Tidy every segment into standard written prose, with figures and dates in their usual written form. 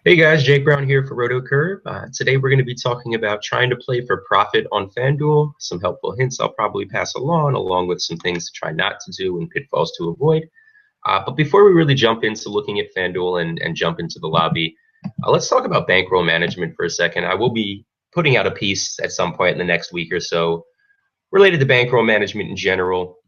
Hey guys, Jake Brown here for RotoCurve. Today we're going to be talking about trying to play for profit on FanDuel. Some helpful hints I'll probably pass along with some things to try not to do and pitfalls to avoid. But before we really jump into looking at FanDuel and jump into the lobby, let's talk about bankroll management for a second. I will be putting out a piece at some point in the next week or so related to bankroll management in general.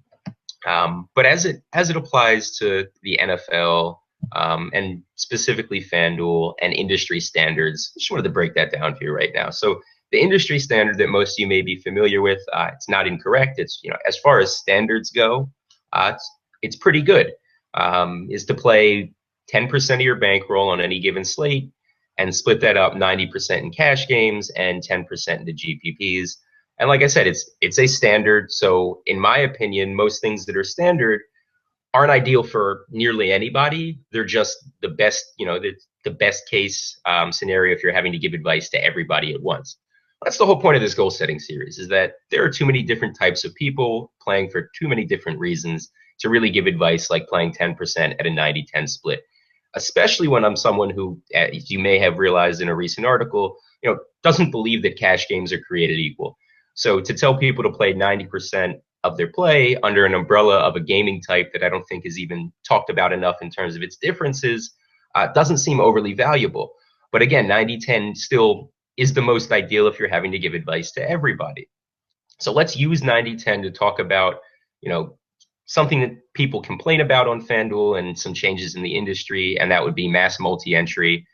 But as it applies to the NFL, and specifically FanDuel and industry standards, I just wanted to break that down for you right now. So the industry standard that most of you may be familiar with, it's not incorrect. It's, as far as standards go, it's pretty good. Is to play 10% of your bankroll on any given slate and split that up 90% in cash games and 10% into GPPs. And like I said, it's a standard. So in my opinion, most things that are standard aren't ideal for nearly anybody. They're just the best, the best case scenario if you're having to give advice to everybody at once. That's the whole point of this goal setting series, is that there are too many different types of people playing for too many different reasons to really give advice like playing 10% at a 90-10 split, especially when I'm someone who, as you may have realized in a recent article, doesn't believe that cash games are created equal. So to tell people to play 90% of their play under an umbrella of a gaming type that I don't think is even talked about enough in terms of its differences doesn't seem overly valuable. But again, 90-10 still is the most ideal if you're having to give advice to everybody. So let's use 90-10 to talk about, something that people complain about on FanDuel and some changes in the industry, and that would be mass multi-entry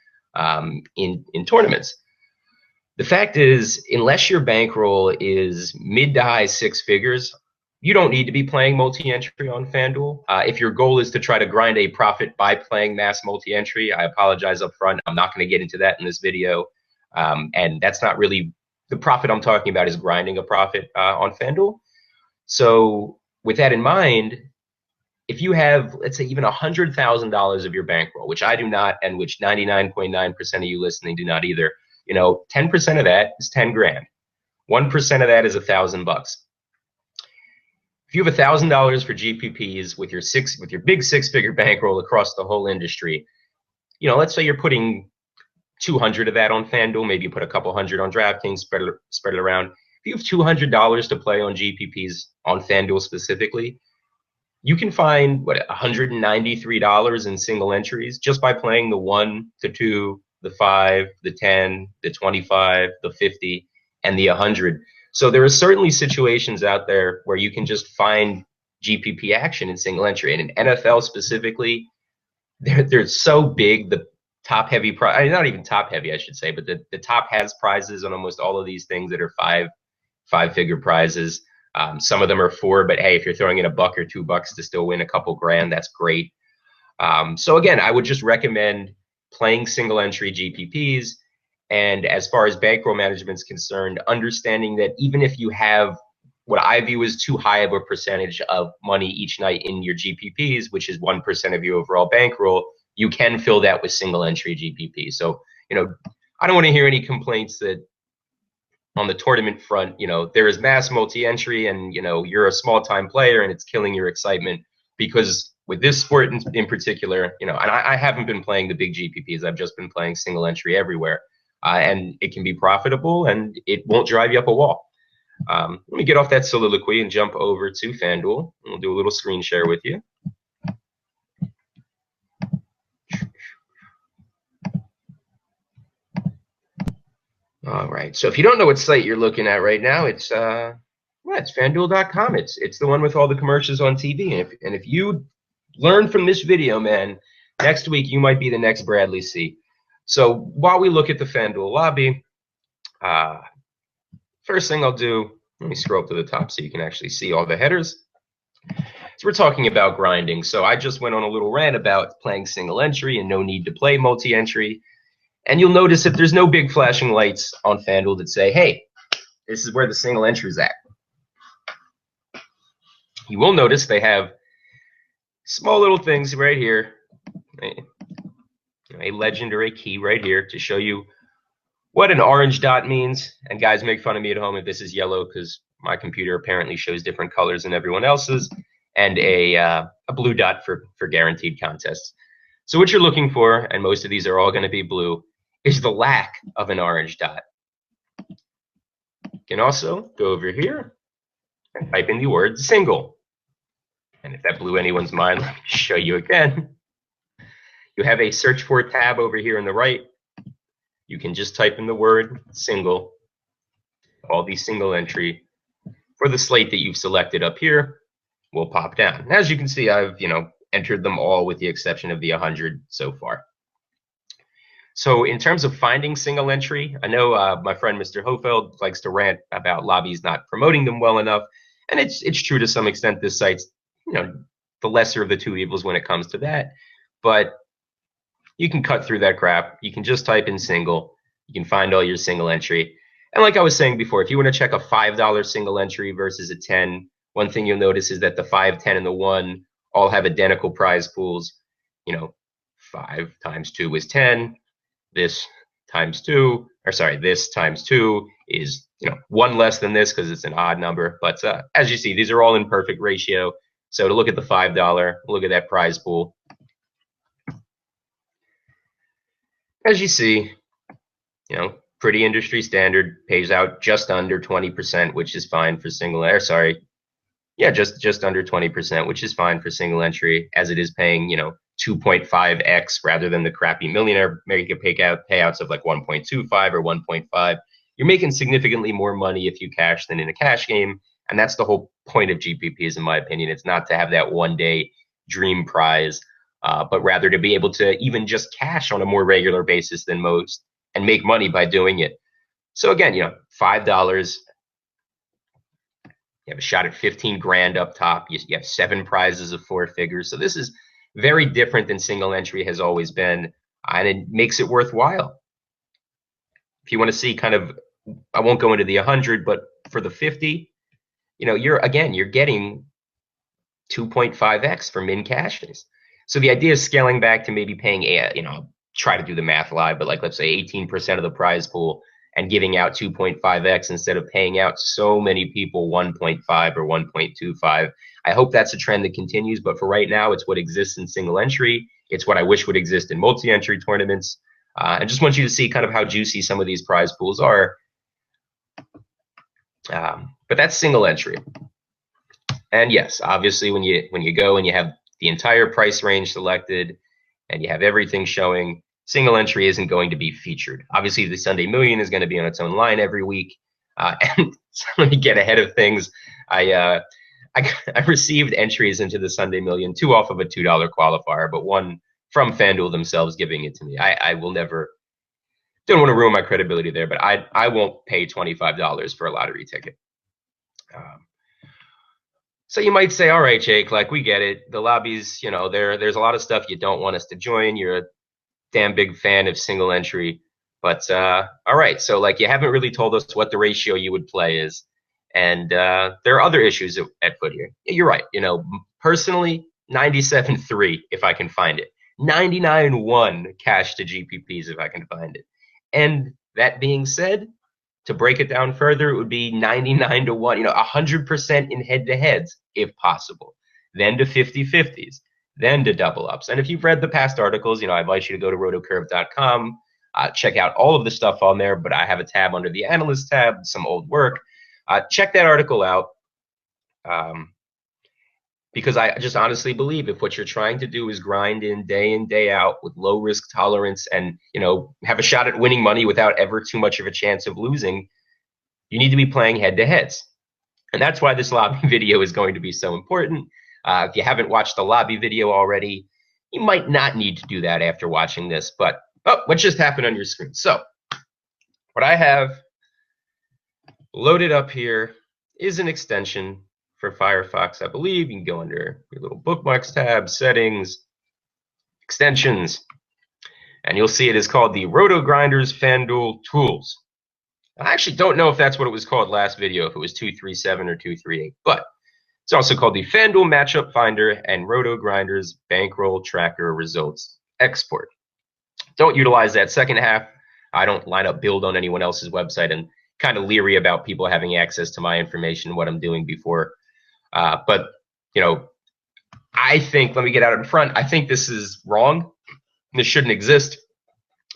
in tournaments. The fact is, unless your bankroll is mid to high six figures, you don't need to be playing multi-entry on FanDuel. If your goal is to try to grind a profit by playing mass multi-entry, I apologize up front. I'm not going to get into that in this video. And that's not really the profit I'm talking about, is grinding a profit on FanDuel. So with that in mind, if you have, let's say, even $100,000 of your bankroll, which I do not, and which 99.9% of you listening do not either, 10% of that is 10 grand. 1% of that is $1,000. If you have $1,000 for GPPs with your big six-figure bankroll across the whole industry, let's say you're putting 200 of that on FanDuel, maybe you put a couple hundred on DraftKings, spread it around. If you have $200 to play on GPPs on FanDuel specifically, you can find $193 in single entries just by playing the 1, the 2, the 5, the 10, the 25, the 50, and the 100. So there are certainly situations out there where you can just find GPP action in single entry. And in NFL specifically, they're so big, the top heavy prize, not even top heavy, I should say, but the top has prizes on almost all of these things that are five-figure prizes. Some of them are 4, but hey, if you're throwing in $1 or $2 to still win a couple grand, that's great. So again, I would just recommend playing single entry GPPs. And as far as bankroll management is concerned, understanding that even if you have what I view as too high of a percentage of money each night in your GPPs, which is 1% of your overall bankroll, you can fill that with single entry GPP. So, I don't want to hear any complaints that on the tournament front, there is mass multi-entry and, you're a small time player and it's killing your excitement, because with this sport in particular, and I haven't been playing the big GPPs. I've just been playing single entry everywhere. And it can be profitable and it won't drive you up a wall. Let me get off that soliloquy and jump over to FanDuel. We'll do a little screen share with you. All right. So if you don't know what site you're looking at right now, it's FanDuel.com. It's the one with all the commercials on TV. And if you learn from this video, man, next week you might be the next Bradley C. So while we look at the FanDuel lobby, first thing I'll do, let me scroll up to the top so you can actually see all the headers. So we're talking about grinding. So I just went on a little rant about playing single entry and no need to play multi-entry. And you'll notice that there's no big flashing lights on FanDuel that say, hey, this is where the single entry is at. You will notice they have small little things right here, a legend or a key right here to show you what an orange dot means. And guys, make fun of me at home if this is yellow, because my computer apparently shows different colors than everyone else's, and a blue dot for guaranteed contests. So what you're looking for, and most of these are all going to be blue, is the lack of an orange dot. You can also go over here and type in the word single. And if that blew anyone's mind, let me show you again. You have a search for tab over here on the right. You can just type in the word single, all the single entry for the slate that you've selected up here will pop down. And as you can see, I've entered them all with the exception of the 100 so far. So in terms of finding single entry, I know my friend Mr. Hofeld likes to rant about lobbies not promoting them well enough, and it's true to some extent. This site's the lesser of the two evils when it comes to that, but you can cut through that crap. You can just type in single. You can find all your single entry. And like I was saying before, if you want to check a $5 single entry versus a 10, one thing you'll notice is that the 5, 10, and the 1 all have identical prize pools. 5 times 2 is 10. This times 2 is 1 less than this because it's an odd number. But as you see, these are all in perfect ratio. So to look at the $5, look at that prize pool. As you see, pretty industry standard, pays out just under 20%, which is fine for single. Just under 20%, which is fine for single entry, as it is paying 2.5x rather than the crappy millionaire payouts of like 1.25 or 1.5. You're making significantly more money if you cash than in a cash game, and that's the whole point of GPPs, in my opinion. It's not to have that one-day dream prize, but rather to be able to even just cash on a more regular basis than most and make money by doing it. So again, $5, you have a shot at 15 grand up top. You have 7 prizes of 4 figures. So this is very different than single entry has always been, and it makes it worthwhile. If you want to see I won't go into the 100, but for the 50, you're getting 2.5x for min cashes. So the idea is scaling back to maybe paying try to do the math live, but let's say 18% of the prize pool and giving out 2.5x instead of paying out so many people 1.5 or 1.25. I hope that's a trend that continues, but for right now, it's what exists in single entry. It's what I wish would exist in multi-entry tournaments. I just want you to see how juicy some of these prize pools are. But that's single entry. And yes, obviously when you go and you have the entire price range selected and you have everything showing, single entry isn't going to be featured. Obviously, the Sunday Million is going to be on its own line every week. And so let me get ahead of things. I received entries into the Sunday Million, 2 off of a $2 qualifier, but 1 from FanDuel themselves giving it to me. I will never, don't want to ruin my credibility there, but I won't pay $25 for a lottery ticket. So you might say, all right, Jake, we get it. The lobbies, there's a lot of stuff you don't want us to join. You're a damn big fan of single entry. But all right, so you haven't really told us what the ratio you would play is. And there are other issues at foot here. You're right. Personally, 97.3 if I can find it. 99.1 cash to GPPs if I can find it. And that being said, to break it down further, it would be 99 to 1, 100% in head-to-heads if possible, then to 50-50s, then to double-ups. And if you've read the past articles, I invite you to go to rotocurve.com, check out all of the stuff on there, but I have a tab under the analyst tab, some old work. Check that article out, because I just honestly believe if what you're trying to do is grind in, day out with low risk tolerance and, have a shot at winning money without ever too much of a chance of losing, you need to be playing head to heads. And that's why this lobby video is going to be so important. If you haven't watched the lobby video already, you might not need to do that after watching this, but what just happened on your screen? So what I have loaded up here is an extension for Firefox, I believe. You can go under your little bookmarks tab, settings, extensions, and you'll see it is called the RotoGrinders FanDuel Tools. I actually don't know if that's what it was called last video, if it was 237 or 238, but it's also called the FanDuel Matchup Finder and RotoGrinders Bankroll Tracker Results Export. Don't utilize that second half. I don't line up build on anyone else's website and kind of leery about people having access to my information, what I'm doing before. But, I think, let me get out in front, I think this is wrong. This shouldn't exist.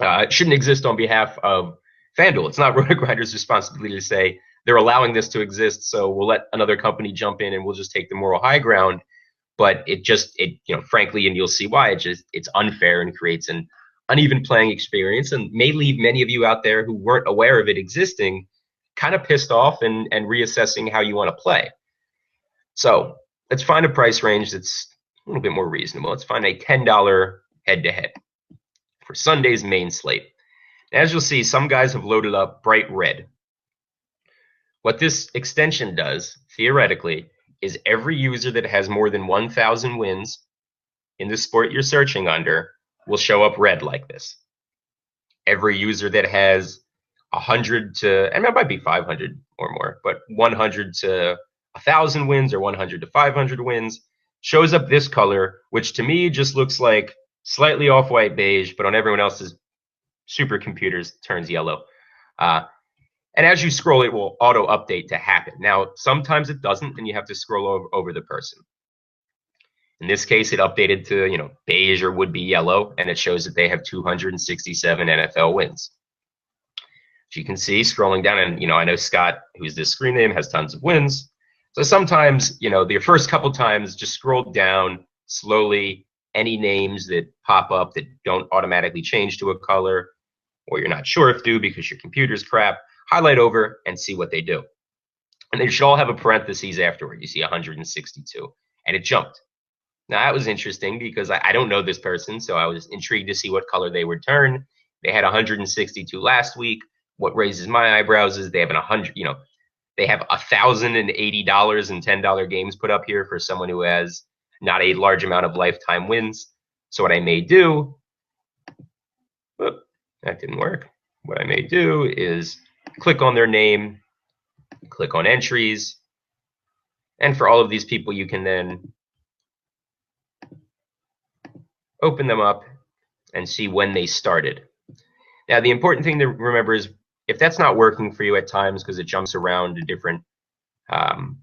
It shouldn't exist on behalf of FanDuel. It's not RotoGrinders' responsibility to say they're allowing this to exist, so we'll let another company jump in and we'll just take the moral high ground. But frankly, and you'll see why, it's unfair and creates an uneven playing experience and may leave many of you out there who weren't aware of it existing kind of pissed off and reassessing how you want to play. So let's find a price range that's a little bit more reasonable. Let's find a $10 head-to-head for Sunday's main slate. As you'll see, some guys have loaded up bright red. What this extension does, theoretically, is every user that has more than 1,000 wins in the sport you're searching under will show up red like this. Every user that has 100 to, and it might be 500 or more, but 100 to 1,000 wins or 100 to 500 wins shows up this color, which to me just looks like slightly off-white beige, but on everyone else's supercomputers turns yellow. And as you scroll, it will auto-update to happen. Now, sometimes it doesn't, and you have to scroll over the person. In this case, it updated to beige or would-be yellow, and it shows that they have 267 NFL wins. As you can see, scrolling down, and I know Scott, who's this screen name, has tons of wins. So sometimes, the first couple times, just scroll down slowly. Any names that pop up that don't automatically change to a color, or you're not sure if do because your computer's crap, highlight over and see what they do. And they should all have a parentheses afterward. You see 162, and it jumped. Now, that was interesting because I don't know this person, so I was intrigued to see what color they would turn. They had 162 last week. What raises my eyebrows is they have they have $1,080 in $10 games put up here for someone who has not a large amount of lifetime wins. So what I may do, that didn't work. What I may do is click on their name, click on entries, and for all of these people, you can then open them up and see when they started. Now, the important thing to remember is if that's not working for you at times because it jumps around to different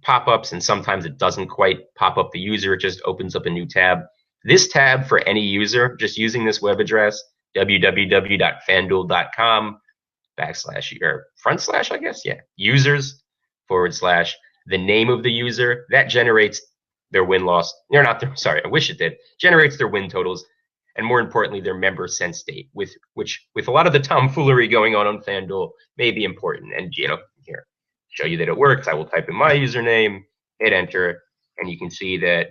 pop-ups and sometimes it doesn't quite pop up the user, it just opens up a new tab. This tab for any user, just using this web address, www.fanduel.com users / the name of the user, that generates their win-loss, or not, sorry, I wish it did, generates their win totals, and more importantly, their member sense date, which with a lot of the tomfoolery going on FanDuel may be important. And, here, show you that it works. I will type in my username, hit enter, and you can see that,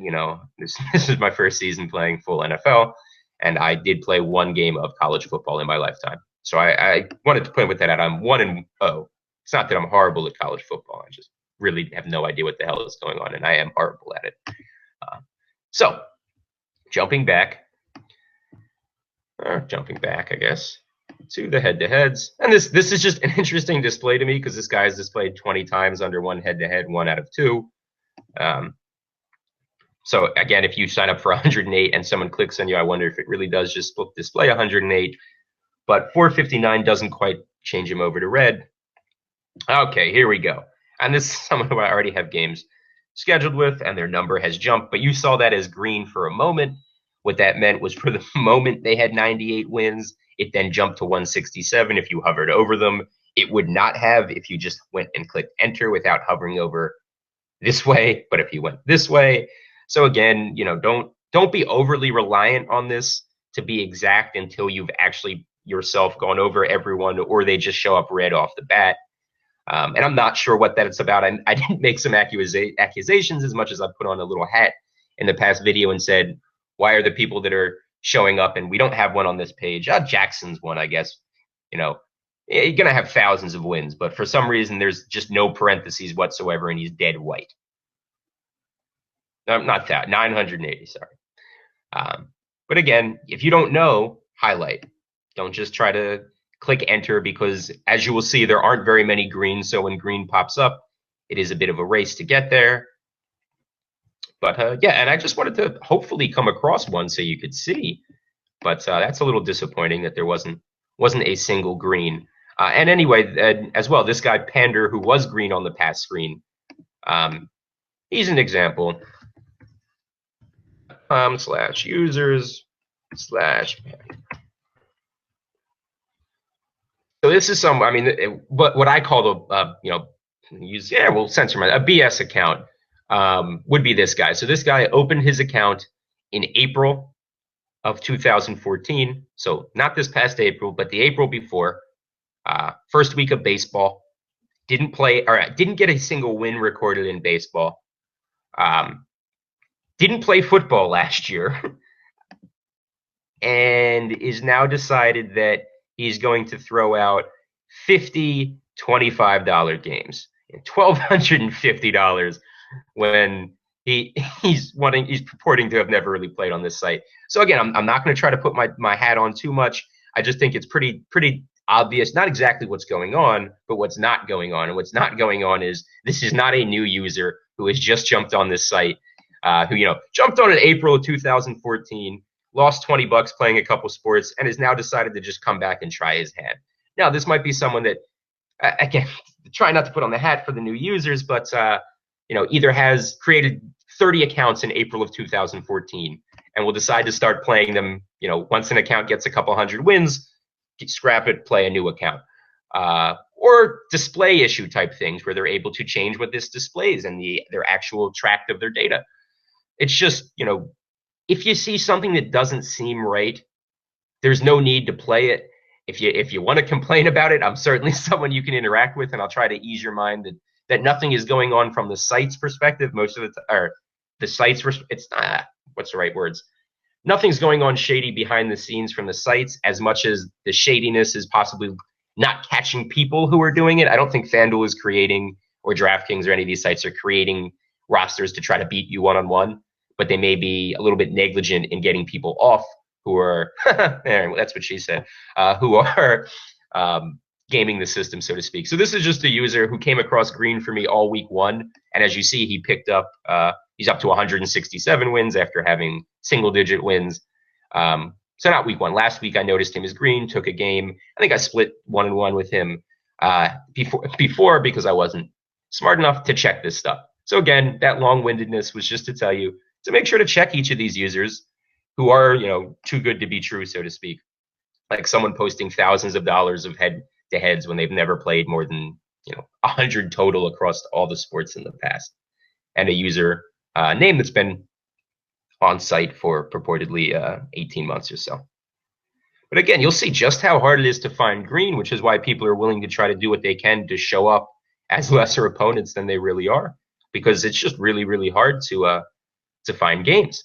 this is my first season playing full NFL, and I did play one game of college football in my lifetime. So I wanted to point with that out. I'm 1-0. It's not that I'm horrible at college football. I just really have no idea what the hell is going on, and I am horrible at it. So jumping back, I guess, to the head-to-heads. And this is just an interesting display to me because this guy has displayed 20 times under one head-to-head, 1 out of 2. So again, if you sign up for 108 and someone clicks on you, I wonder if it really does just display 108. But 459 doesn't quite change him over to red. Okay, here we go. And this is someone who I already have games scheduled with, and their number has jumped. But you saw that as green for a moment. What that meant was for the moment they had 98 wins, it then jumped to 167 if you hovered over them. It would not have if you just went and clicked enter without hovering over this way, but if you went this way. So again, don't be overly reliant on this to be exact until you've actually yourself gone over everyone, or they just show up red off the bat. And I'm not sure what that it's about. I didn't make some accusations as much as I put on a little hat in the past video and said, why are the people that are showing up, and we don't have one on this page? Jackson's one, I guess. You're going to have thousands of wins, but for some reason, there's just no parentheses whatsoever, and he's dead white. No, not that, 980, sorry. But again, if you don't know, highlight. Don't just try to click enter because, as you will see, there aren't very many greens, so when green pops up, it is a bit of a race to get there. But yeah, and I just wanted to hopefully come across one so you could see. But that's a little disappointing that there wasn't a single green. And anyway, as well, this guy Pander, who was green on the past screen, he's an example. /users/Pander. this is some, I mean, what I call we'll censor a BS account would be this guy. So this guy opened his account in April of 2014. So not this past April, but the April before. First week of baseball. Didn't play, or didn't get a single win recorded in baseball. Didn't play football last year. And is now decided that he's going to throw out 50 $25 games and $1,250 when he's purporting to have never really played on this site. So again, I'm not going to try to put my hat on too much. I just think it's pretty obvious, not exactly what's going on, but what's not going on. And what's not going on is this is not a new user who has just jumped on this site, who jumped on in April of 2014, lost $20 playing a couple sports, and has now decided to just come back and try his hand. Now, this might be someone that, again, try not to put on the hat for the new users, but either has created 30 accounts in April of 2014 and will decide to start playing them. Once an account gets a couple hundred wins, scrap it, play a new account, or display issue type things where they're able to change what this displays and their actual tract of their data. It's just, if you see something that doesn't seem right, there's no need to play it. If you want to complain about it, I'm certainly someone you can interact with, and I'll try to ease your mind that nothing is going on from the site's perspective. Most of it, or the site's, it's not, what's the right words? Nothing's going on shady behind the scenes from the sites, as much as the shadiness is possibly not catching people who are doing it. I don't think FanDuel is creating, or DraftKings or any of these sites are creating rosters to try to beat you one-on-one, but they may be a little bit negligent in getting people off who are, that's what she said, who are gaming the system, so to speak. So this is just a user who came across green for me all week one. And as you see, he picked up, he's up to 167 wins after having single-digit wins. So not week one. Last week, I noticed him as green, took a game. I think I split 1-1 with him before because I wasn't smart enough to check this stuff. So again, that long-windedness was just to tell you to make sure to check each of these users who are, too good to be true, so to speak. Like someone posting thousands of dollars of head-to-heads when they've never played more than 100 total across all the sports in the past, and a user name that's been on site for purportedly 18 months or so. But again, you'll see just how hard it is to find green, which is why people are willing to try to do what they can to show up as lesser opponents than they really are, because it's just really, really hard to find games.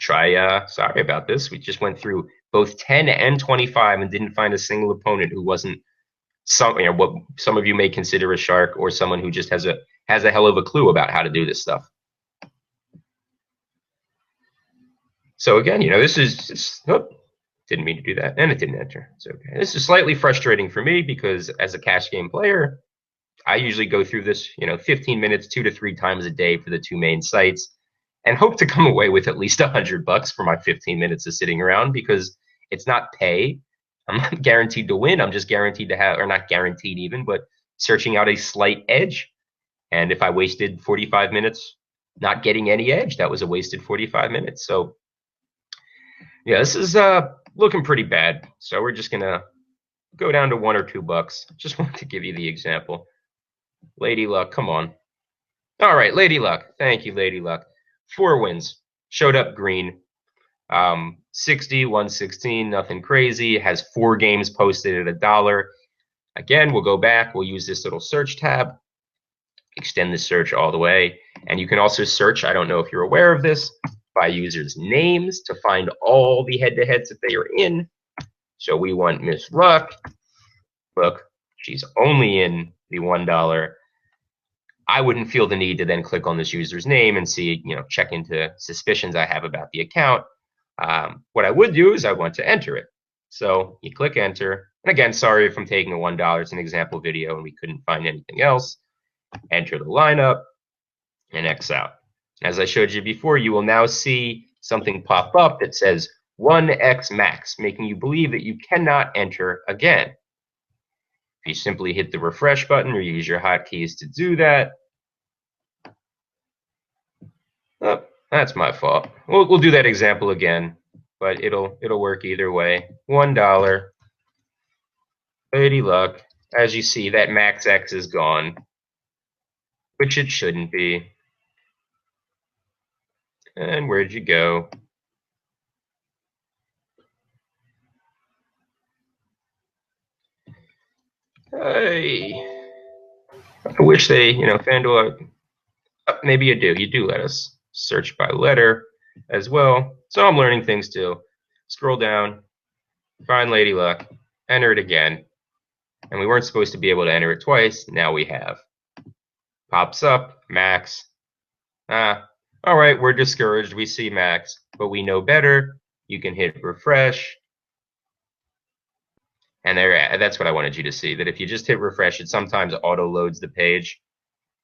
Sorry about this. We just went through both 10 and 25 and didn't find a single opponent who wasn't what some of you may consider a shark, or someone who just has a hell of a clue about how to do this stuff. So again, this is just, didn't mean to do that, and it didn't enter. It's okay. This is slightly frustrating for me because as a cash game player, I usually go through this, 15 minutes, 2 to 3 times a day for the two main sites, and hope to come away with at least $100 for my 15 minutes of sitting around, because it's not pay. I'm not guaranteed to win. I'm just guaranteed to have, or not guaranteed even, but searching out a slight edge. And if I wasted 45 minutes not getting any edge, that was a wasted 45 minutes. So yeah, this is looking pretty bad. So we're just gonna go down to $1 or $2. Just wanted to give you the example. Lady Luck, come on. All right, Lady Luck. Thank you, Lady Luck. 4 wins. Showed up green. 60, 116, nothing crazy. Has 4 games posted at $1. Again, we'll go back. We'll use this little search tab. Extend the search all the way. And you can also search, I don't know if you're aware of this, by users' names to find all the head-to-heads that they are in. So we want Miss Luck. Look, she's only in the $1. I wouldn't feel the need to then click on this user's name and see, check into suspicions I have about the account. What I would do is I want to enter it. So you click enter. And again, sorry if I'm taking a $1. It's an example video and we couldn't find anything else. Enter the lineup and X out. As I showed you before, you will now see something pop up that says 1x max, making you believe that you cannot enter again. If you simply hit the refresh button or use your hotkeys to do that, oh, that's my fault. We'll do that example again, but it'll work either way. $1. Lady luck. As you see, that max X is gone, which it shouldn't be. And where'd you go? Hey, I wish they, FanDuel, maybe you do. You do let us search by letter as well. So I'm learning things too. Scroll down, find Lady Luck, enter it again. And we weren't supposed to be able to enter it twice. Now we have. Pops up, max. All right, we're discouraged. We see max, but we know better. You can hit refresh. And that's what I wanted you to see, that if you just hit refresh, it sometimes auto loads the page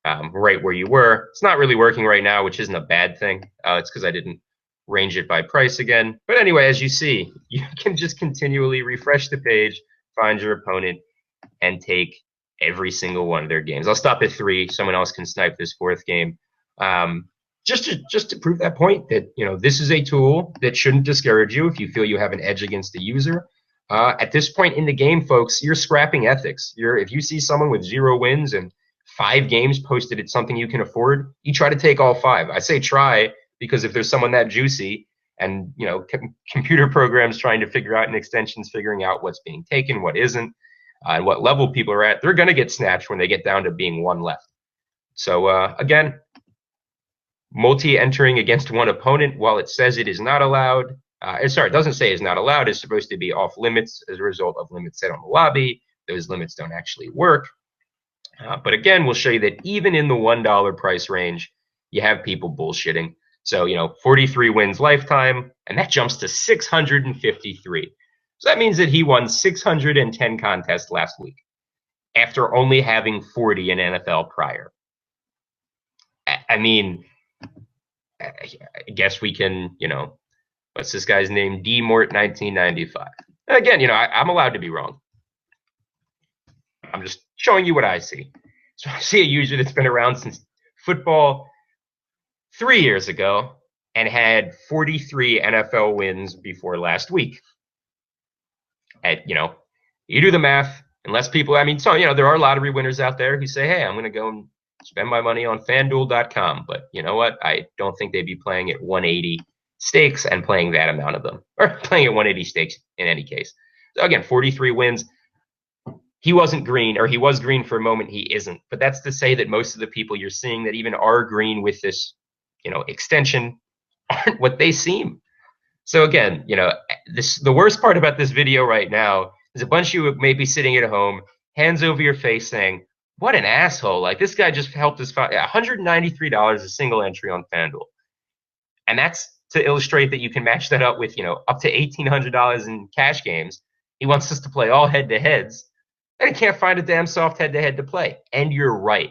right where you were. It's not really working right now, which isn't a bad thing. It's because I didn't range it by price again. But anyway, as you see, you can just continually refresh the page, find your opponent, and take every single one of their games. I'll stop at 3. Someone else can snipe this 4th game. Just to prove that point that this is a tool that shouldn't discourage you if you feel you have an edge against the user. At this point in the game, folks, you're scrapping ethics. If you see someone with 0 wins and 5 games posted at something you can afford, you try to take all 5. I say try because if there's someone that juicy and computer programs trying to figure out and extensions figuring out what's being taken, what isn't, and what level people are at, they're going to get snatched when they get down to being 1 left. So again, multi-entering against one opponent, while it says it is not allowed, it doesn't say it's not allowed. It's supposed to be off limits as a result of limits set on the lobby. Those limits don't actually work. But again, we'll show you that even in the $1 price range, you have people bullshitting. So, 43 wins lifetime, and that jumps to 653. So that means that he won 610 contests last week after only having 40 in NFL prior. I mean, I guess we can, what's this guy's name? DMort1995. Again, I'm allowed to be wrong. I'm just showing you what I see. So I see a user that's been around since football 3 years ago and had 43 NFL wins before last week. And, you do the math, unless people, there are lottery winners out there who say, hey, I'm going to go and spend my money on FanDuel.com. But you know what? I don't think they'd be playing at 180 stakes and playing that amount of them, or playing at 180 stakes in any case. So again, 43 wins. He wasn't green, or he was green for a moment. He isn't. But that's to say that most of the people you're seeing that even are green with this, extension aren't what they seem. So again, the worst part about this video right now is a bunch of you may be sitting at home, hands over your face saying, what an asshole. Like, this guy just helped us find $193 a single entry on FanDuel. And that's to illustrate that you can match that up with, up to $1,800 in cash games. He wants us to play all head-to-heads, and he can't find a damn soft head-to-head to play. And you're right.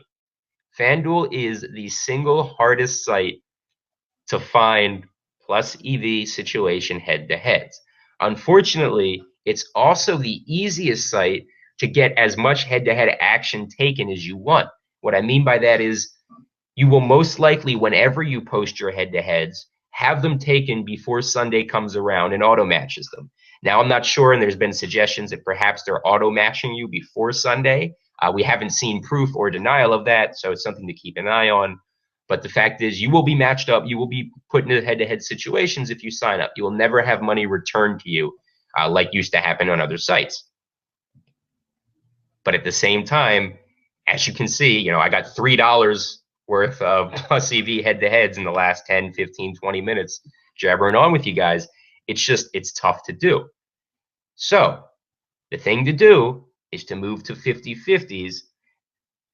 FanDuel is the single hardest site to find plus EV situation head-to-heads. Unfortunately, it's also the easiest site to get as much head-to-head action taken as you want. What I mean by that is you will most likely, whenever you post your head-to-heads, have them taken before Sunday comes around and auto-matches them. Now, I'm not sure, and there's been suggestions that perhaps they're auto-matching you before Sunday. We haven't seen proof or denial of that, so it's something to keep an eye on. But the fact is, you will be matched up. You will be put into head-to-head situations if you sign up. You will never have money returned to you like used to happen on other sites. But at the same time, as you can see, I got $3 worth of plus EV head-to-heads in the last 10, 15, 20 minutes jabbering on with you guys. It's tough to do. So the thing to do is to move to 50-50s.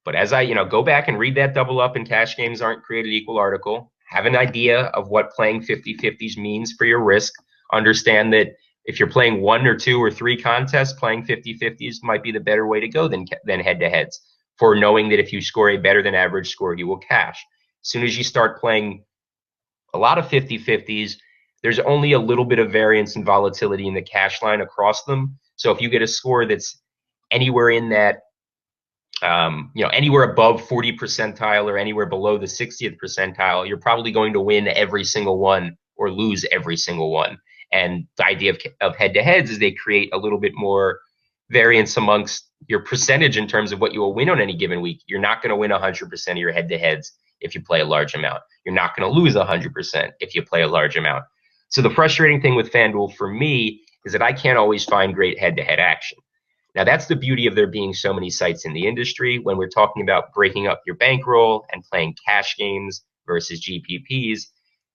But as I, go back and read that double up and cash games aren't created equal article, have an idea of what playing 50-50s means for your risk. Understand that if you're playing 1 or 2 or 3 contests, playing 50-50s might be the better way to go than head-to-heads, for knowing that if you score a better than average score, you will cash. As soon as you start playing a lot of 50-50s, there's only a little bit of variance and volatility in the cash line across them. So if you get a score that's anywhere in that, anywhere above 40 percentile or anywhere below the 60th percentile, you're probably going to win every single one or lose every single one. And the idea of head-to-heads is they create a little bit more variance amongst your percentage in terms of what you will win on any given week. You're not going to win 100% of your head-to-heads if you play a large amount. You're not going to lose 100% if you play a large amount. So the frustrating thing with FanDuel for me is that I can't always find great head-to-head action. Now, that's the beauty of there being so many sites in the industry. When we're talking about breaking up your bankroll and playing cash games versus GPPs,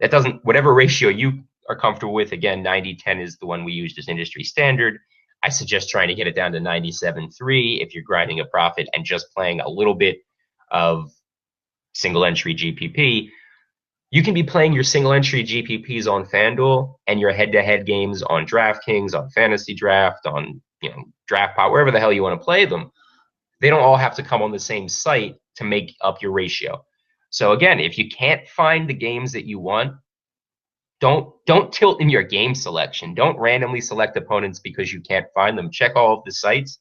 that doesn't, whatever ratio you are comfortable with, again, 90-10 is the one we used as industry standard. I suggest trying to get it down to 97-3 if you're grinding a profit and just playing a little bit of single entry GPP. You can be playing your single entry GPPs on FanDuel and your head-to-head games on DraftKings, on Fantasy Draft, on DraftPot, wherever the hell you want to play them. They don't all have to come on the same site to make up your ratio. So again, if you can't find the games that you want, don't tilt in your game selection. Don't randomly select opponents because you can't find them. Check all of the sites.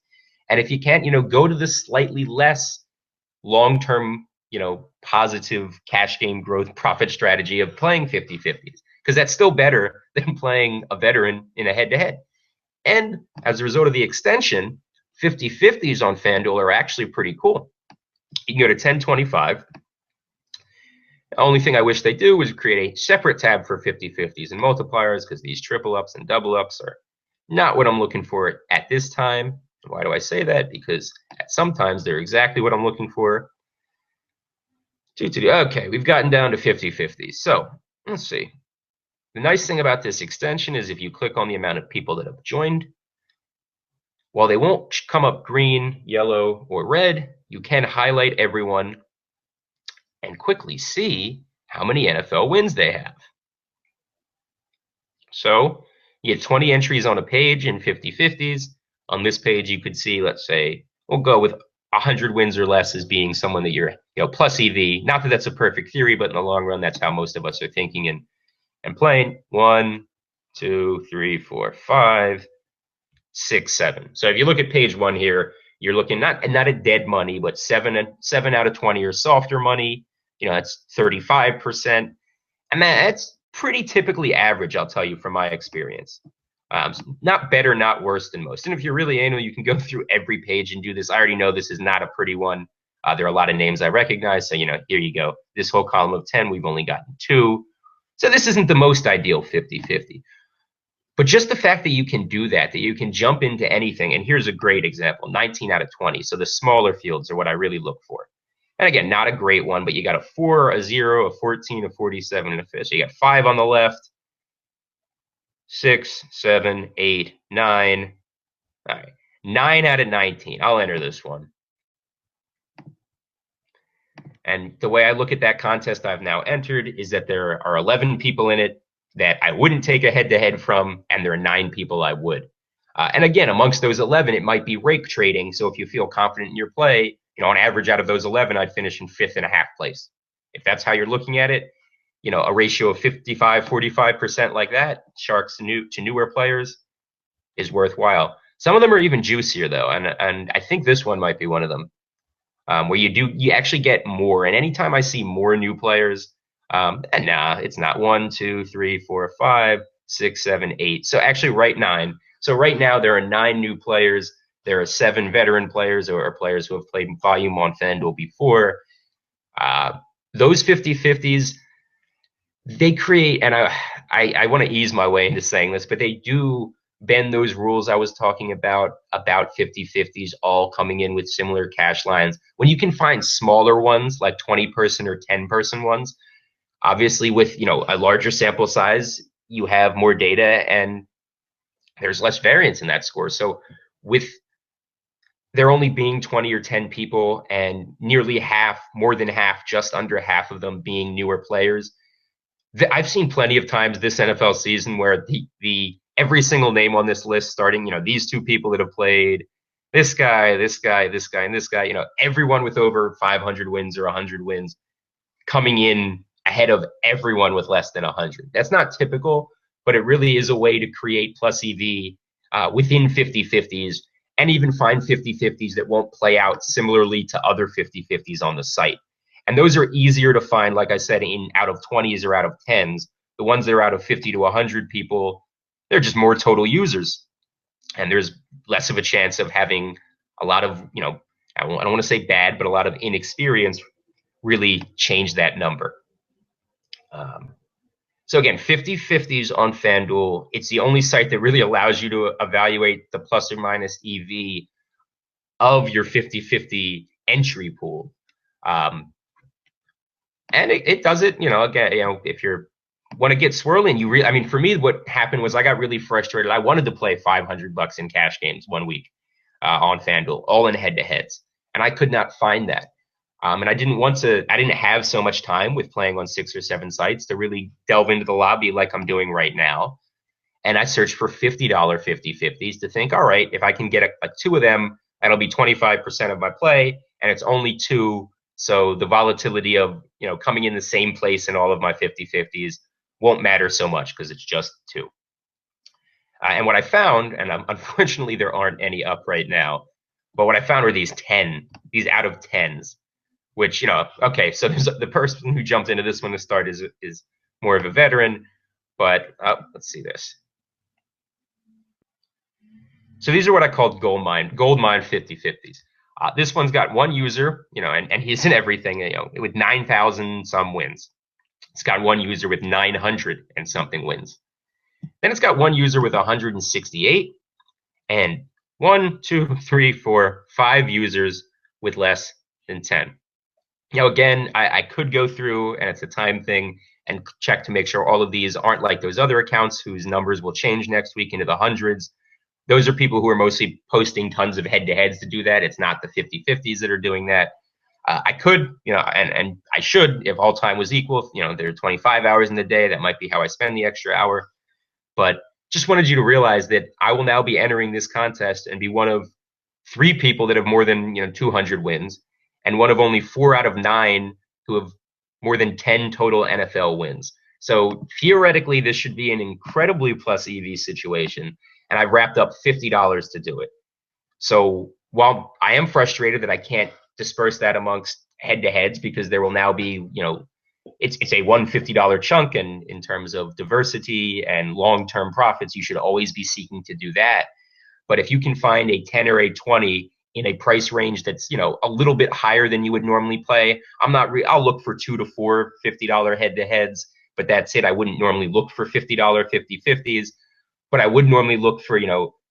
And if you can't, go to the slightly less long-term, positive cash game growth profit strategy of playing 50-50s, because that's still better than playing a veteran in a head-to-head. And as a result of the extension, 50-50s on FanDuel are actually pretty cool. You can go to 1025. The only thing I wish they do is create a separate tab for 50-50s and multipliers, because these triple ups and double ups are not what I'm looking for at this time. Why do I say that? Because at sometimes they're exactly what I'm looking for. Okay, we've gotten down to 50-50s. So let's see. The nice thing about this extension is if you click on the amount of people that have joined, while they won't come up green, yellow, or red, you can highlight everyone and quickly see how many NFL wins they have. So you get 20 entries on a page in 50-50s. On this page, you could see, let's say, we'll go with 100 wins or less as being someone that you're, plus EV. Not that that's a perfect theory, but in the long run, that's how most of us are thinking and playing. 1, 2, 3, 4, 5, 6, 7. So if you look at page 1 here, you're looking not at dead money, but 7 out of 20 are softer money. That's 35%. And that's pretty typically average, I'll tell you, from my experience. Not better, not worse than most. And if you're really anal, you can go through every page and do this. I already know this is not a pretty one. There are a lot of names I recognize. So, here you go. This whole column of 10, we've only gotten 2. So this isn't the most ideal 50-50. But just the fact that you can do that you can jump into anything. And here's a great example, 19 out of 20. So the smaller fields are what I really look for. And again, not a great one, but you got a 4, a 0, a 14, a 47, and a 5. So you got 5 on the left, 6, 7, 8, 9. All right, 9 out of 19. I'll enter this one. And the way I look at that contest I've now entered is that there are 11 people in it that I wouldn't take a head-to-head from, and there are 9 people I would. And again, amongst those 11, it might be rake trading. So if you feel confident in your play, on average out of those 11, I'd finish in 5th and a half place. If that's how you're looking at it, a ratio of 55-45% like that, sharks to newer players, is worthwhile. Some of them are even juicier though, and I think this one might be one of them, where you actually get more. And anytime I see more new players, it's not 1, 2, 3, 4, 5, 6, 7, 8. So actually, right 9. So right now there are 9 new players. There are 7 veteran players or players who have played volume on FanDuel before. Those 50-50s, they create, and I want to ease my way into saying this, but they do bend those rules I was talking about 50-50s all coming in with similar cash lines. When you can find smaller ones, like 20-person or 10-person ones, obviously with, a larger sample size, you have more data and there's less variance in that score. So with there only being 20 or 10 people and nearly half, more than half, just under half of them being newer players, I've seen plenty of times this NFL season where the every single name on this list, starting, these 2 people that have played, this guy, and this guy, everyone with over 500 wins or 100 wins coming in ahead of everyone with less than 100. That's not typical, but it really is a way to create plus EV within 50-50s and even find 50-50s that won't play out similarly to other 50-50s on the site. And those are easier to find, like I said, out of 20s or out of 10s. The ones that are out of 50 to 100 people, they're just more total users. and there's less of a chance of having a lot of, I don't want to say bad, but a lot of inexperience really change that number. So again, 50/50s on FanDuel. It's the only site that really allows you to evaluate the plus or minus EV of your 50/50 entry pool. And it does it, again, if you want to get swirling, I mean, for me, what happened was I got really frustrated. I wanted to play $500 in cash games one week on FanDuel, all in head-to-heads, and I could not find that. And I didn't have so much time with playing on 6 or 7 sites to really delve into the lobby like I'm doing right now. And I searched for $50 50/50s to think, all right, if I can get a 2 of them, that'll be 25% of my play, and it's only 2. So the volatility of, coming in the same place in all of my 50/50s won't matter so much because it's just 2. And what I found, and unfortunately there aren't any up right now, but what I found were these out of 10s, which, okay, so there's the person who jumped into this one to start is more of a veteran, but let's see this. So these are what I called gold mine 50/50s. This one's got 1 user, and he's in everything, with 9,000 some wins. It's got 1 user with 900 and something wins. Then it's got 1 user with 168, and 1, 2, 3, 4, 5 users with less than 10. Again, I could go through, and it's a time thing, and check to make sure all of these aren't like those other accounts whose numbers will change next week into the hundreds. Those are people who are mostly posting tons of head-to-heads to do that. It's not the 50/50s that are doing that. I could, and I should, if all time was equal, there are 25 hours in the day. That might be how I spend the extra hour. But just wanted you to realize that I will now be entering this contest and be one of 3 people that have more than 200 wins, and one of only 4 out of 9 who have more than 10 total NFL wins. So theoretically, this should be an incredibly plus EV situation, and I've wrapped up $50 to do it. So while I am frustrated that I can't disperse that amongst head-to-heads because there will now be, it's a $150 chunk, and in terms of diversity and long-term profits, you should always be seeking to do that. But if you can find a 10 or a 20 in a price range that's, a little bit higher than you would normally play, I'll look for 2 to 4 $50 head-to-heads, but that's it. I wouldn't normally look for $50 50/50s, but I would normally look for,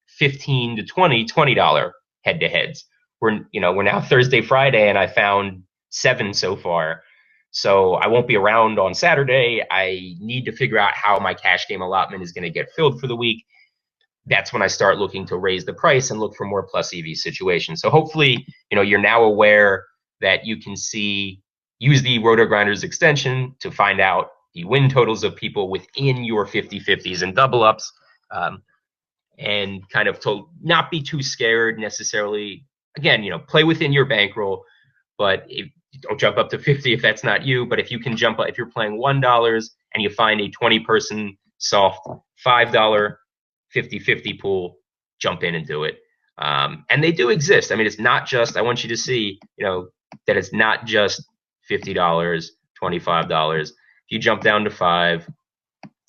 15 to $20 head-to-heads. We're now Thursday, Friday, and I found 7 so far. So I won't be around on Saturday. I need to figure out how my cash game allotment is going to get filled for the week. That's when I start looking to raise the price and look for more plus EV situations. So hopefully, you're now aware that you can use the RotoGrinders extension to find out the win totals of people within your 50/50s and double ups, and kind of to not be too scared necessarily. Again, play within your bankroll, but don't jump up to 50 if that's not you. But if you can jump up, if you're playing $1 and you find a 20-person soft $5 50/50 pool, jump in and do it. And they do exist. I mean, it's not just, I want you to see, that it's not just $50, $25. If you jump down to 5,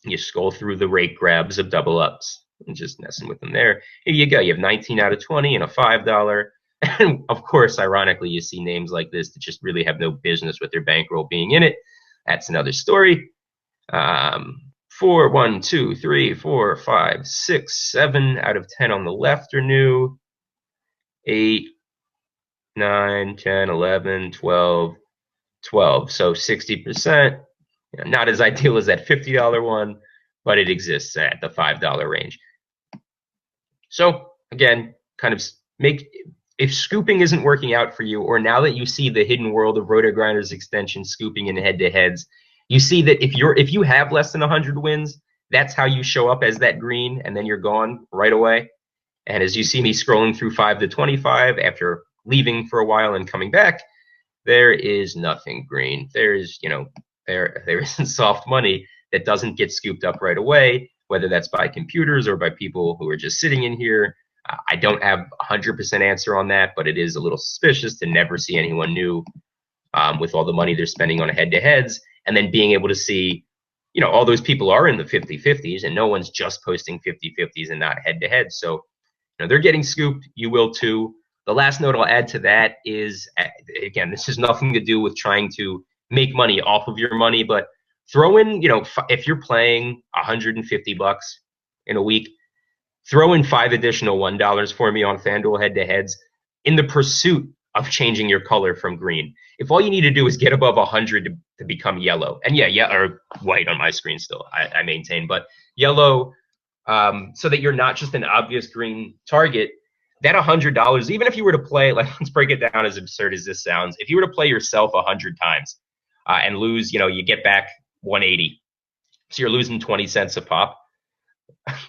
you scroll through the rate grabs of double ups and just messing with them there. Here you go. You have 19 out of 20 and a $5. And of course, ironically, you see names like this that just really have no business with their bankroll being in it. That's another story. 4, 1, 2, 3, 4, 5, 6, 7 out of 10 on the left are new. 8, 9, 10, 11, 12, 12. So 60%. Not as ideal as that $50 one, but it exists at the $5 range. So again, kind of if scooping isn't working out for you, or now that you see the hidden world of RotoGrinders extension scooping in head-to-heads, you see that if you have less than 100 wins, that's how you show up as that green, and then you're gone right away. And as you see me scrolling through 5 to 25 after leaving for a while and coming back, there is nothing green. There isn't soft money that doesn't get scooped up right away, whether that's by computers or by people who are just sitting in here. I don't have 100% answer on that, but it is a little suspicious to never see anyone new with all the money they're spending on head-to-heads, and then being able to see, all those people are in the 50/50s, and no one's just posting 50/50s and not head-to-head. So You know, they're getting scooped. You will too. The last note I'll add to that is, again, this has nothing to do with trying to make money off of your money, but throw in, you know, if you're playing $150 in a week, throw in 5 additional $1 for me on FanDuel head-to-heads in the pursuit of changing your color from green. If all you need to do is get above 100 to become yellow, and yeah, or white on my screen still, I maintain, but yellow, so that you're not just an obvious green target, that $100, even if you were to play, like, let's break it down, as absurd as this sounds, if you were to play yourself 100 times and lose, you know, you get back 180, so you're losing 20 cents a pop.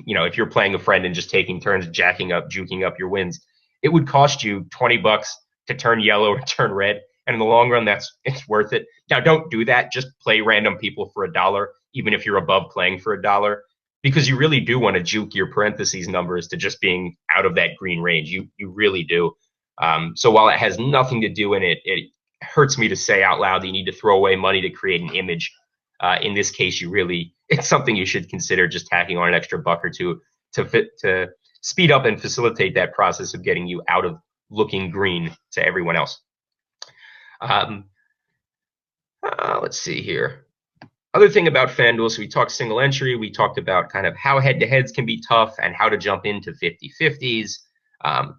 You know, if you're playing a friend and just taking turns juking up your wins, it would cost you $20 to turn yellow or turn red. And in the long run, it's worth it. Now, don't do that. Just play random people for $1, even if you're above playing for $1, because you really do want to juke your parentheses numbers to just being out of that green range. You really do. So while it has nothing to do in it, it hurts me to say out loud that you need to throw away money to create an image. In this case, it's something you should consider, just tacking on an extra buck or two to speed up and facilitate that process of getting you out of looking green to everyone else. Let's see here. Other thing about FanDuel, so we talked single entry, we talked about kind of how head-to-heads can be tough and how to jump into 50-50s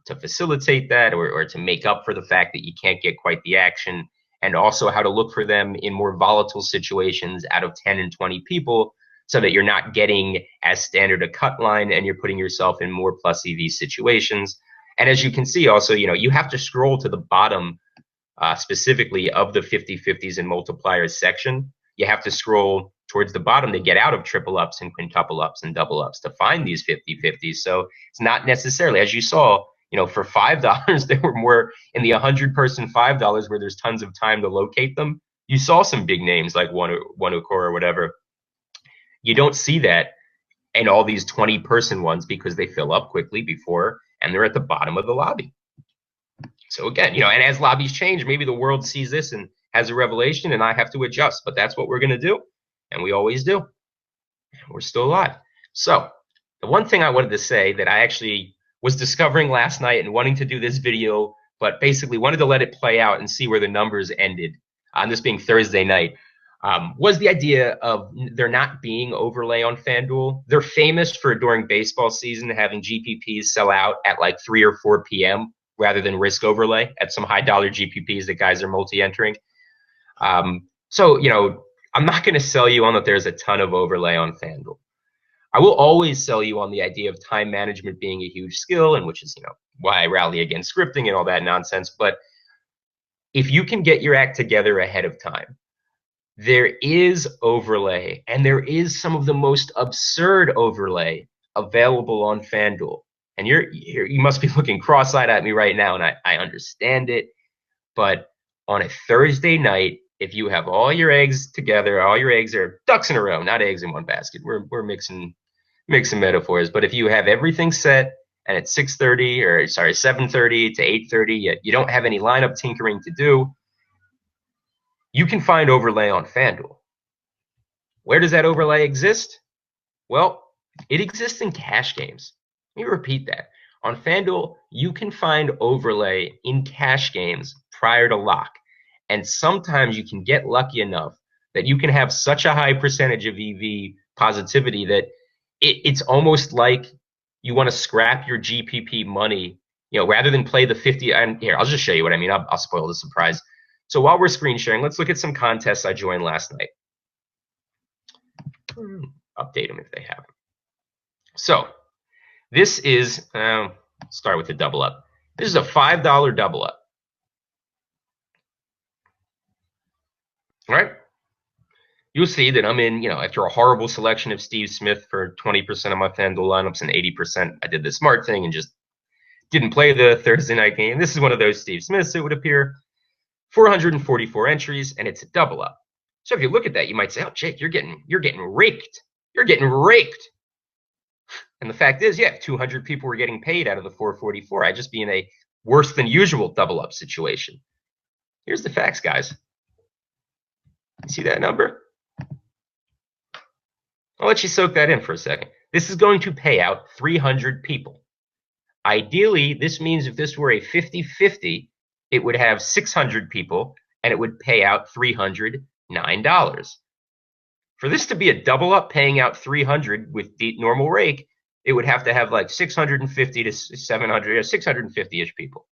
to facilitate that or to make up for the fact that you can't get quite the action, and also how to look for them in more volatile situations out of 10 and 20 people so that you're not getting as standard a cut line and you're putting yourself in more plus EV situations. And as you can see also, you know, you have to scroll to the bottom specifically of the 50-50s and multipliers section. You have to scroll towards the bottom to get out of triple ups and quintuple ups and double ups to find these 50-50s. So it's not necessarily, as you saw, you know, for $5, there were more in the 100-person $5 where there's tons of time to locate them. You saw some big names like one or whatever. You don't see that in all these 20-person ones because they fill up quickly before and they're at the bottom of the lobby. So again, you know, and as lobbies change, maybe the world sees this and has a revelation and I have to adjust, but that's what we're going to do. And we always do. We're still alive. So the one thing I wanted to say that I actually was discovering last night and wanting to do this video, but basically wanted to let it play out and see where the numbers ended on this being Thursday night, was the idea of there not being overlay on FanDuel. They're famous for, during baseball season, having GPPs sell out at like 3 or 4 p.m. rather than risk overlay at some high dollar GPPs that guys are multi-entering. So, you know, I'm not going to sell you on that there's a ton of overlay on FanDuel. I will always sell you on the idea of time management being a huge skill, and which is, you know, why I rally against scripting and all that nonsense. But if you can get your act together ahead of time, there is overlay, and there is some of the most absurd overlay available on FanDuel. And you must be looking cross-eyed at me right now, and I understand it. But on a Thursday night, if you have all your eggs together, all your eggs are ducks in a row, not eggs in one basket. We're mixing metaphors. But if you have everything set and it's 7:30 to 8:30, you don't have any lineup tinkering to do, you can find overlay on FanDuel. Where does that overlay exist? Well, it exists in cash games. Let me repeat that. On FanDuel, you can find overlay in cash games prior to lock. And sometimes you can get lucky enough that you can have such a high percentage of EV positivity that it's almost like you want to scrap your GPP money, you know, rather than play the 50. And here, I'll just show you what I mean. I'll spoil the surprise. So while we're screen sharing, let's look at some contests I joined last night. Update them if they have them. So this is, start with the double up. This is a $5 double up. All right. You'll see that I'm in, you know, after a horrible selection of Steve Smith for 20% of my FanDuel lineups and 80%, I did the smart thing and just didn't play the Thursday night game. This is one of those Steve Smiths, it would appear. 444 entries, and it's a double up. So if you look at that, you might say, oh, Jake, you're getting raked. You're getting raked. And the fact is, yeah, 200 people were getting paid out of the 444. I'd just be in a worse than usual double up situation. Here's the facts, guys. You see that number? I'll let you soak that in for a second. This is going to pay out 300 people. Ideally, this means if this were a 50-50, it would have 600 people and it would pay out $309. For this to be a double up paying out 300 with the normal rake, it would have to have like 650 to 700 or 650-ish people.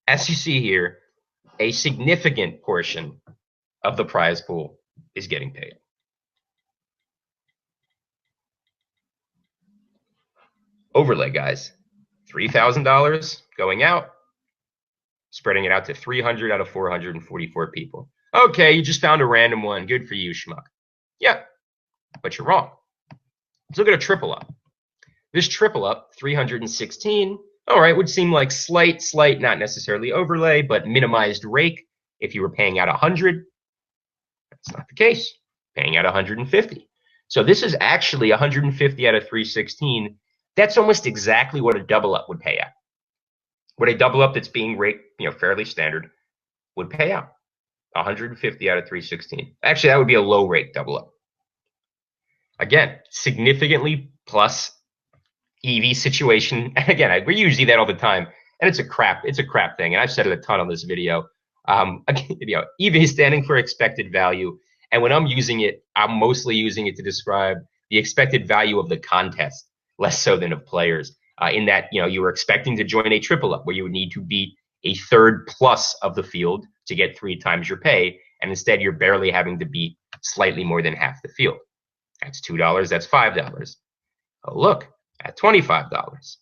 As you see here, a significant portion of the prize pool is getting paid. Overlay, guys. $3,000 going out, spreading it out to 300 out of 444 people. Okay, you just found a random one. Good for you, schmuck. Yeah, but you're wrong. Let's look at a triple up. This triple up, 316, all right, would seem like slight, not necessarily overlay, but minimized rake if you were paying out 100. That's not the case. Paying out 150. So this is actually 150 out of 316. That's almost exactly what a double up would pay out. What a double up that's being raked, fairly standard, would pay out. 150 out of 316. Actually, that would be a low rake double up. Again, significantly plus EV situation. And again, we use that all the time, and it's a crap thing. And I've said it a ton on this video. EV is standing for expected value, and when I'm using it, I'm mostly using it to describe the expected value of the contest, less so than of players. In that, you were expecting to join a triple up where you would need to beat a third plus of the field to get 3 times your pay, and instead you're barely having to beat slightly more than half the field. That's $2. That's $5. Oh, look, at $25,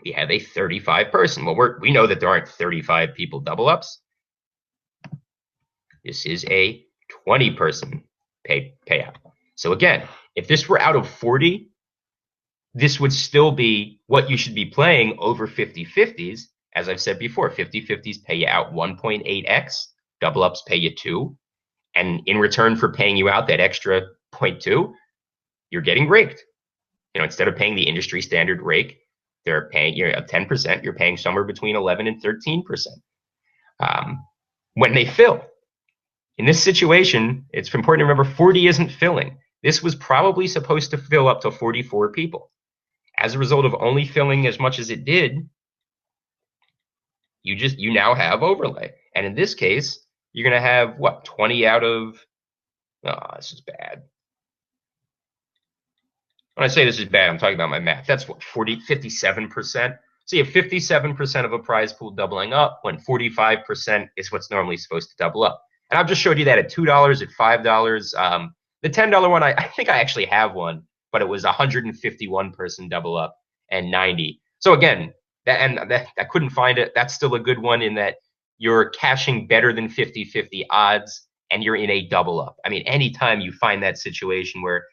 we have a 35 person. Well, we know that there aren't 35 people double ups. This is a 20 person payout. So again, if this were out of 40, this would still be what you should be playing over 50-50s. As I've said before, 50-50s pay you out 1.8x, double ups pay you 2. And in return for paying you out that extra 0.2, you're getting raked. Instead of paying the industry standard rake, they're paying you 10%, you're paying somewhere between 11 and 13%. When they fill. In this situation, it's important to remember 40 isn't filling. This was probably supposed to fill up to 44 people. As a result of only filling as much as it did, you now have overlay. And in this case, you're going to have, 20 out of, this is bad. When I say this is bad, I'm talking about my math. That's 57%. So you have 57% of a prize pool doubling up when 45% is what's normally supposed to double up. And I've just showed you that at $2, at $5. The $10 one, I think I actually have one, but it was 151 person double up and 90. So again, I couldn't find it. That's still a good one in that you're cashing better than 50-50 odds and you're in a double up. I mean, anytime you find that situation where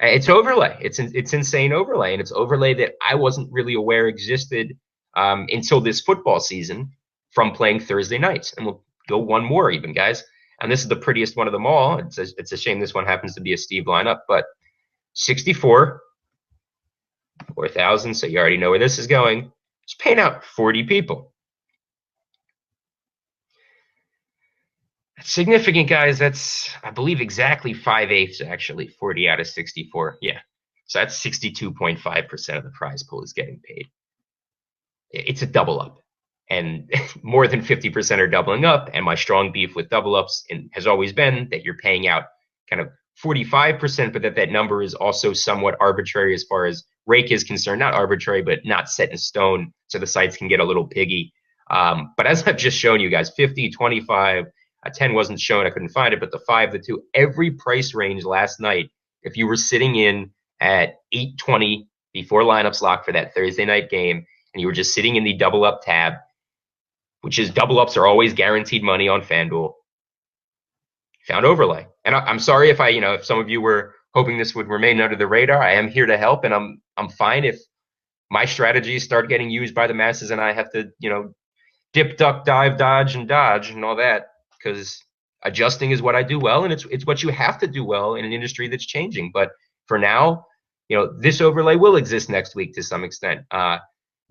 it's overlay. It's insane overlay, and it's overlay that I wasn't really aware existed until this football season from playing Thursday nights. And we'll go one more even, guys. And this is the prettiest one of them all. It's a shame this one happens to be a Steve lineup, but 64, 4,000. So you already know where this is going. It's paying out 40 people. That's significant, guys. That's, I believe, exactly 5/8, actually, 40 out of 64. Yeah. So that's 62.5% of the prize pool is getting paid. It's a double up. And more than 50% are doubling up. And my strong beef with double ups has always been that you're paying out kind of 45%, but that number is also somewhat arbitrary as far as rake is concerned. Not arbitrary, but not set in stone. So the sites can get a little piggy. But as I've just shown you guys, 50, 25, 10 wasn't shown. I couldn't find it, but the 5, the 2, every price range last night, if you were sitting in at 8:20 before lineups lock for that Thursday night game, and you were just sitting in the double up tab, which is double ups are always guaranteed money on FanDuel, found overlay. And I'm sorry if if some of you were hoping this would remain under the radar. I am here to help, and I'm fine if my strategies start getting used by the masses and I have to, dip, duck, dive, dodge, and all that, because adjusting is what I do well, and it's what you have to do well in an industry that's changing. But for now, this overlay will exist next week to some extent.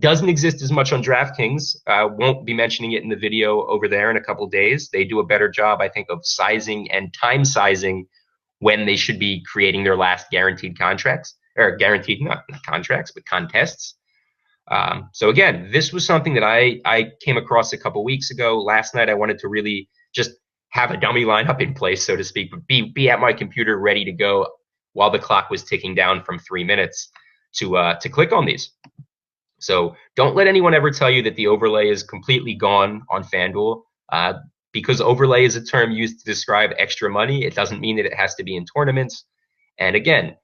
Doesn't exist as much on DraftKings. Won't be mentioning it in the video over there in a couple of days. They do a better job, I think, of sizing and time sizing when they should be creating their last guaranteed contracts. or guaranteed, not contracts, but contests. So again, this was something that I came across a couple weeks ago. Last night, I wanted to really just have a dummy lineup in place, so to speak, but be at my computer ready to go while the clock was ticking down from 3 minutes to click on these. So don't let anyone ever tell you that the overlay is completely gone on FanDuel. Because overlay is a term used to describe extra money, it doesn't mean that it has to be in tournaments. And again,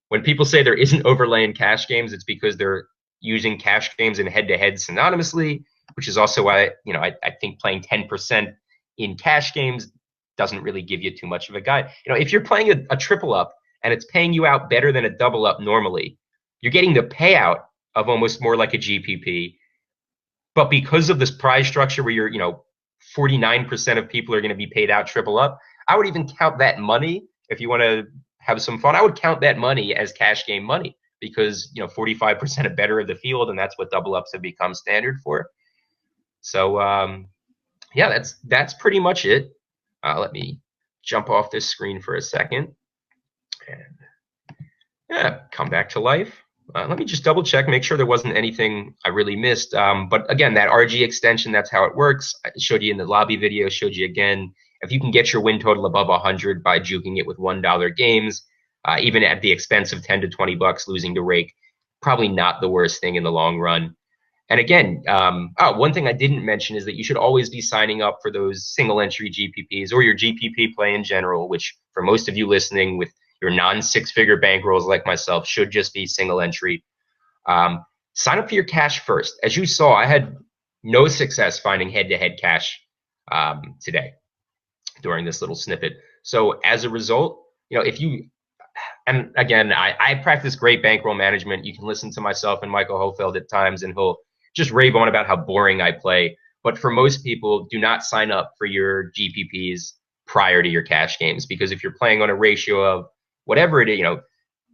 when people say there isn't overlay in cash games, it's because they're using cash games and head-to-head synonymously, which is also why I think playing 10% in cash games doesn't really give you too much of a guide. If you're playing a triple up and it's paying you out better than a double up normally, you're getting the payout of almost more like a GPP. But because of this prize structure where you're 49% of people are going to be paid out triple up, I would even count that money, if you want to have some fun, I would count that money as cash game money, because 45% of better of the field, and that's what double ups have become standard for. So yeah, that's pretty much it. Let me jump off this screen for a second and come back to life. Let me just double check, make sure there wasn't anything I really missed. But again, that RG extension, that's how it works. I showed you in the lobby video, showed you again. If you can get your win total above 100 by juking it with $1 games, even at the expense of 10 to 20 bucks losing to rake, probably not the worst thing in the long run. And again, one thing I didn't mention is that you should always be signing up for those single entry GPPs or your GPP play in general, which for most of you listening with your non-six-figure bankrolls like myself should just be single entry. Sign up for your cash first. As you saw, I had no success finding head-to-head cash today during this little snippet. So as a result, if you, and again, I practice great bankroll management. You can listen to myself and Michael Hofeld at times, and he'll just rave on about how boring I play. But for most people, do not sign up for your GPPs prior to your cash games, because if you're playing on a ratio of whatever it is,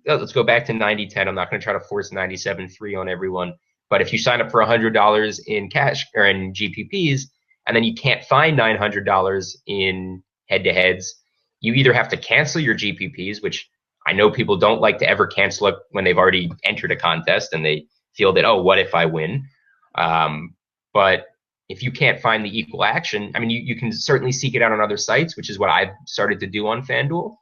let's go back to 90-10. I'm not going to try to force 97-3 on everyone. But if you sign up for $100 in cash or in GPPs, and then you can't find $900 in head-to-heads, you either have to cancel your GPPs, which I know people don't like to ever cancel it when they've already entered a contest and they feel that, oh, what if I win? But if you can't find the equal action, I mean, you can certainly seek it out on other sites, which is what I've started to do on FanDuel.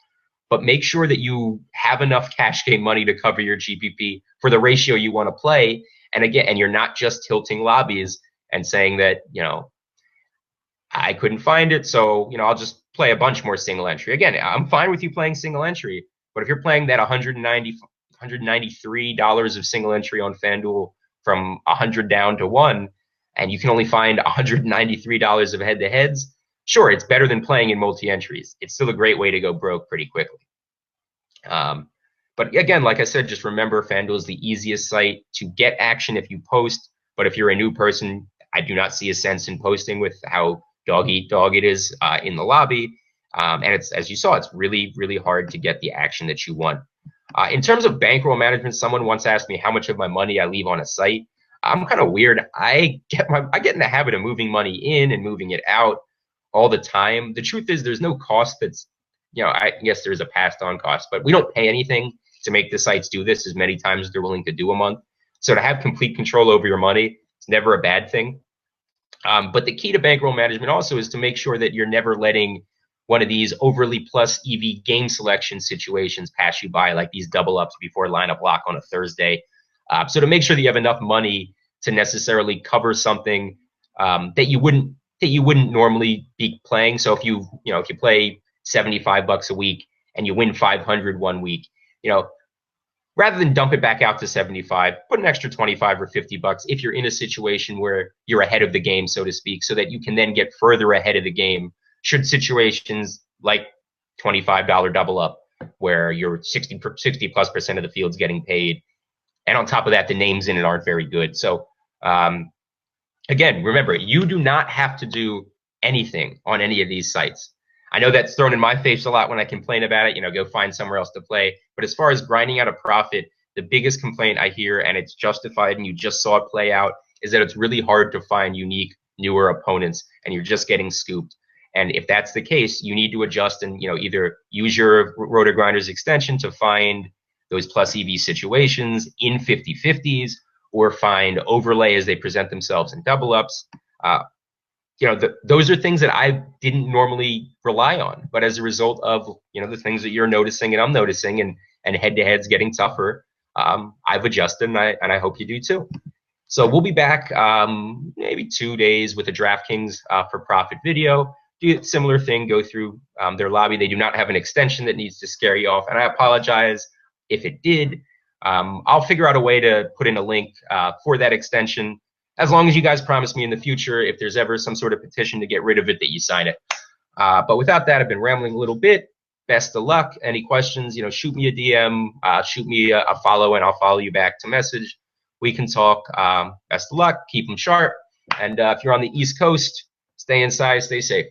But make sure that you have enough cash game money to cover your GPP for the ratio you want to play. And again, and you're not just tilting lobbies and saying that, I couldn't find it, so, I'll just play a bunch more single entry. Again, I'm fine with you playing single entry, but if you're playing that $193 of single entry on FanDuel from 100 down to 1, and you can only find $193 of head-to-heads, sure, it's better than playing in multi-entries. It's still a great way to go broke pretty quickly. But again, like I said, just remember FanDuel is the easiest site to get action if you post. But if you're a new person, I do not see a sense in posting with how dog-eat-dog it is in the lobby. And it's, as you saw, it's really, really hard to get the action that you want. In terms of bankroll management, someone once asked me how much of my money I leave on a site. I'm kind of weird. I get in the habit of moving money in and moving it out all the time. The truth is there's no cost that's, I guess there's a passed on cost, but we don't pay anything to make the sites do this as many times as they're willing to do a month. So to have complete control over your money, it's never a bad thing. But the key to bankroll management also is to make sure that you're never letting one of these overly plus EV game selection situations pass you by, like these double ups before lineup lock on a Thursday. So to make sure that you have enough money to necessarily cover something that you wouldn't normally be playing. So if you play $75 a week and you win 500 one week, rather than dump it back out to 75, put an extra 25 or $50 if you're in a situation where you're ahead of the game, so to speak, so that you can then get further ahead of the game should situations like $25 double up where you're 60+% of the field's getting paid. And on top of that, the names in it aren't very good. So again, remember, you do not have to do anything on any of these sites. I know that's thrown in my face a lot when I complain about it, go find somewhere else to play. But as far as grinding out a profit, the biggest complaint I hear, and it's justified and you just saw it play out, is that it's really hard to find unique, newer opponents and you're just getting scooped. And if that's the case, you need to adjust and either use your RotoGrinders extension to find those plus EV situations in 50-50s or find overlay as they present themselves in double ups. Those are things that I didn't normally rely on, but as a result of the things that you're noticing and I'm noticing, and head-to-heads getting tougher, I've adjusted, and I hope you do too. So we'll be back maybe 2 days with a DraftKings for profit video. Do a similar thing, go through their lobby. They do not have an extension that needs to scare you off, and I apologize if it did. I'll figure out a way to put in a link for that extension, as long as you guys promise me in the future, if there's ever some sort of petition to get rid of it, that you sign it. But without that, I've been rambling a little bit. Best of luck. Any questions, shoot me a DM, shoot me a follow, and I'll follow you back to message. We can talk. Best of luck. Keep them sharp. And if you're on the East Coast, stay inside, stay safe.